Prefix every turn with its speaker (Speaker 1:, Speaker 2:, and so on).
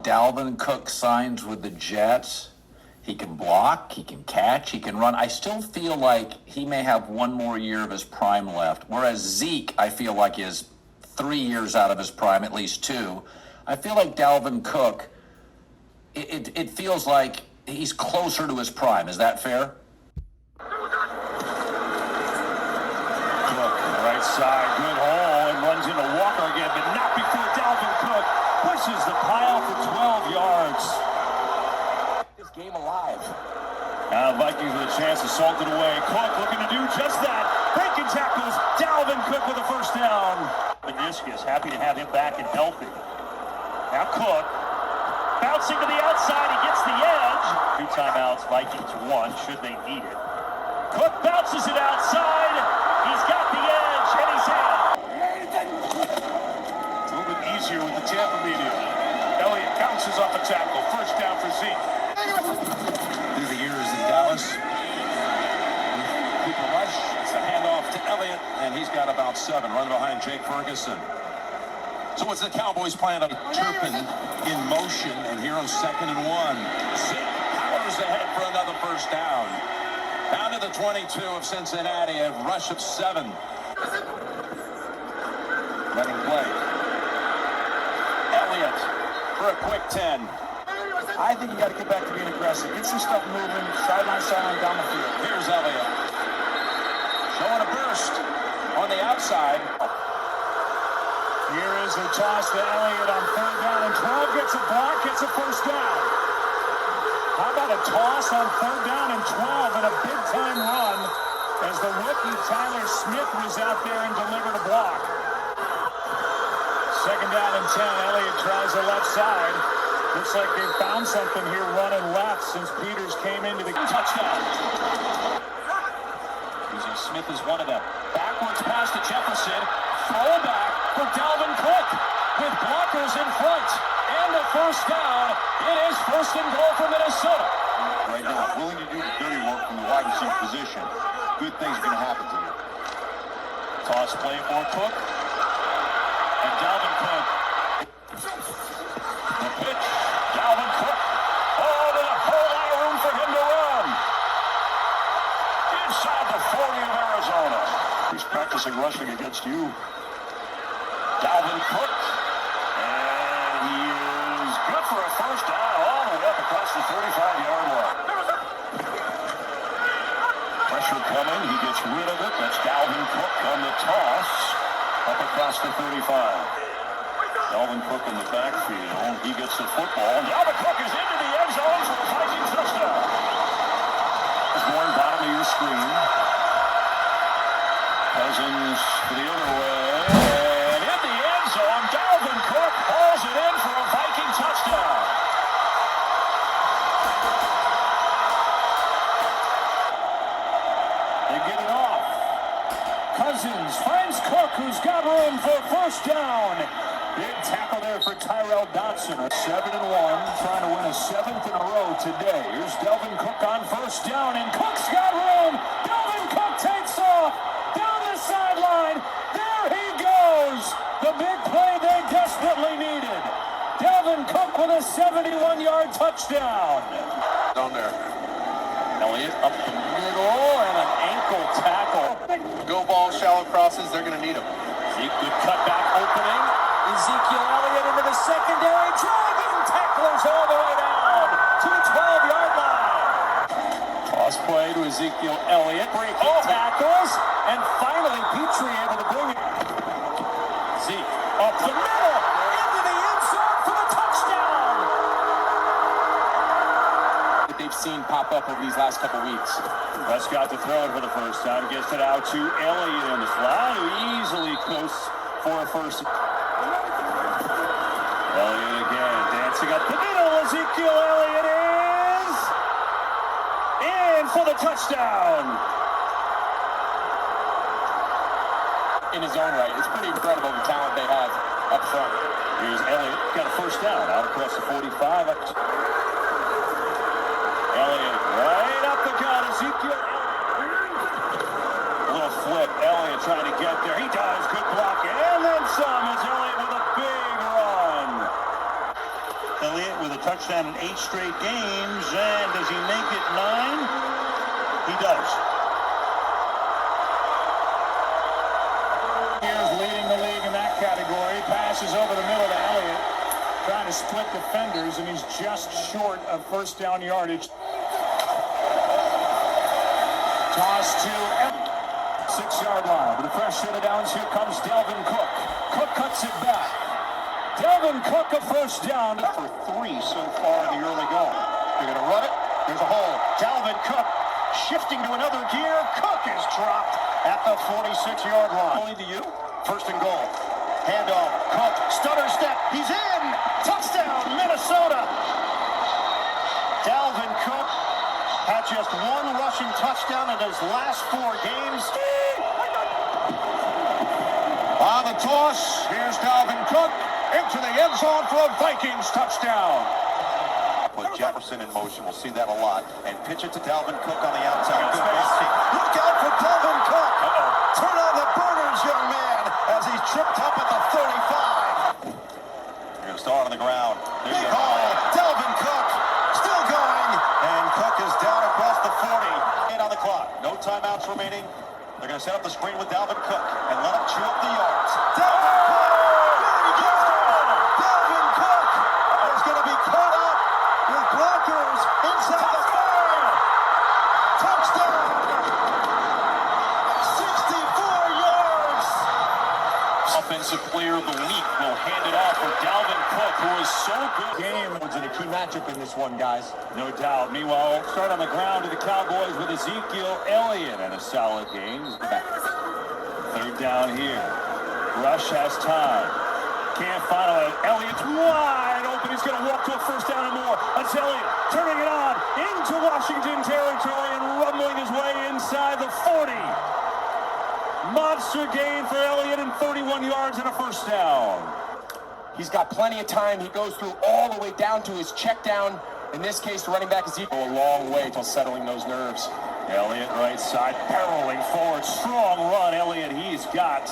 Speaker 1: Dalvin Cook signs with the Jets. He can block, he can catch, he can run. I still feel like he may have one more year of his prime left, whereas Zeke, I feel like, is 3 years out of his prime, at least 2. I feel like Dalvin Cook, it feels like he's closer to his prime. Is that fair?
Speaker 2: Cook, right side, good hole, and runs into Walker again, but not before Dalvin Cook pushes the pile for 12 yards.
Speaker 1: This game alive.
Speaker 2: Now Vikings with a chance to salt it away. Cook looking to do just that. Breaking tackles, Dalvin Cook with a first down. Meniscus, happy to have him back and healthy. Now Cook, bouncing to the outside, he gets the edge. 2 timeouts, Vikings 1, should they need it. Cook bounces it outside, he's got the edge, and he's in. A little bit easier with the Tampa media. Elliott bounces off a tackle, first down for Zeke.
Speaker 3: Through the years in Dallas, people rush, it's a handoff to Elliott, and he's got about 7, running behind Jake Ferguson. So what's the Cowboys plan on Turpin in motion, and here on 2nd and 1. Zeke powers ahead for another first down. Down to the 22 of Cincinnati, a rush of 7. Running play. Elliott for a quick 10.
Speaker 4: I think you got to get back to being aggressive. Get some stuff moving, sideline down the field.
Speaker 3: Here's Elliott. Showing a burst on the outside.
Speaker 2: Here is the toss to Elliott on 3rd down and 12. Gets a block, gets a first down. How about a toss on 3rd down and 12 and a big-time run as the rookie Tyler Smith was out there and delivered a block. 2nd down and 10. Elliott tries the left side. Looks like they found something here running left since Peters came into the
Speaker 3: touchdown. Using Smith as one of them. Backwards pass to Jefferson. Throwback for Dalvin Cook with blockers in front. And the first down. It is 1st and goal for Minnesota.
Speaker 5: Right now, willing to do the dirty work from the wide receiver position. Good things are going to happen to you.
Speaker 2: toss play for Cook. And Dalvin Cook. The pitch. Dalvin Cook. Oh, there's a whole lot of room for him to run. Inside the 40 of Arizona. He's practicing rushing against you. Dalvin Cook. And he is good for a first down all the way up across the 35-yard line. Pressure coming. He gets rid of it. That's Dalvin Cook on the toss. Up across the 35. Dalvin Cook in the backfield. He gets the football. Dalvin Cook is into the end zone for a Viking touchdown. There's one bottom of your screen. Cousins for the other way. And in the end zone, Dalvin Cook hauls it in for a Viking touchdown. They get it off. Cousins finds Cook, who's got room for a first down. Big tackle there for Tyrell Dotson. 7-1, trying to win a 7th in a row today. Here's Dalvin Cook on first down, and Cook's got room. Dalvin Cook takes off down the sideline. There he goes. The big play they desperately needed. Dalvin Cook with a 71-yard touchdown.
Speaker 3: Down there. Elliott up the middle and an ankle tackle.
Speaker 5: Go ball, shallow crosses, they're going to need them.
Speaker 2: Zeke, good cutback opening.
Speaker 4: Ezekiel Elliott into the secondary, driving tacklers all the way down to the 12-yard line.
Speaker 2: Toss play to Ezekiel Elliott.
Speaker 4: Breaking tackles, and finally Petrie able to bring it.
Speaker 2: Zeke up the middle,
Speaker 4: Into the end zone for the touchdown.
Speaker 3: That they've seen pop up over these last couple weeks.
Speaker 2: Prescott to throw it for the first time. Gets it out to Elliott in the slot, who easily coasts for a first. Elliott again, dancing up the middle. Ezekiel Elliott is in for the touchdown.
Speaker 3: In his own right. It's pretty incredible the talent they have up front.
Speaker 2: Here's Elliott, got a first down out across the 45. Elliott right up the gut. Ezekiel a little flip. Elliott trying to get there. He does. Good block. And then some is Elliott with a big run. Elliott with a touchdown in 8 straight games. And does he make it 9? He does. Here's leading the league in that category. Passes over the middle to Elliott. Trying to split defenders, and he's just short of first down yardage. Toss to 6-yard line. With a fresh set of downs, here comes Dalvin Cook. Cook cuts it back. Dalvin Cook a first down.
Speaker 5: For 3 so far in the early going. They're going to run it. There's a hole. Dalvin Cook shifting to another gear. Cook is dropped at the 46-yard line.
Speaker 2: Only to you.
Speaker 5: First and goal. Handoff. Cook. Stutter step. He's in. Touchdown, Minnesota. Dalvin Cook had just 1 rushing touchdown in his last 4 games.
Speaker 3: On the toss, here's Dalvin Cook into the end zone for a Vikings touchdown.
Speaker 5: Put Jefferson in motion. We'll see that a lot. And pitch it to Dalvin Cook on the outside. Good blocking. Look out for Dalvin Cook. Turn on the burners, young man, as he's tripped up at the 35. You're going to start on the ground. Big haul. Dalvin Cook still going. And Cook is down across the 40. 8 on the clock. No timeouts remaining. They're going to set up the screen with Dalvin Cook and let him chew up the yards. Dalvin Cook! There he goes! Dalvin Cook is going to be caught up with blockers inside the 5. Touchdown! 64 yards!
Speaker 2: Offensive player of the week will hand it off for Dalvin Cook, who is so good. Game
Speaker 4: Was it a key matchup in this one, guys?
Speaker 2: no doubt. Meanwhile, start on the ground to the Cowboys with Ezekiel Elliott and a solid game. Third down here. Rush has time. Can't find it. Elliott's wide open. He's going to walk to a first down and more. That's Elliott turning it on into Washington territory and rumbling his way inside the 40. Monster gain for Elliott and 31 yards and a first down.
Speaker 4: He's got plenty of time. He goes through all the way down to his check down. In this case, the running back Ezekiel a long way till settling those nerves.
Speaker 2: Elliott right side, barreling forward. Strong run, Elliott. He's got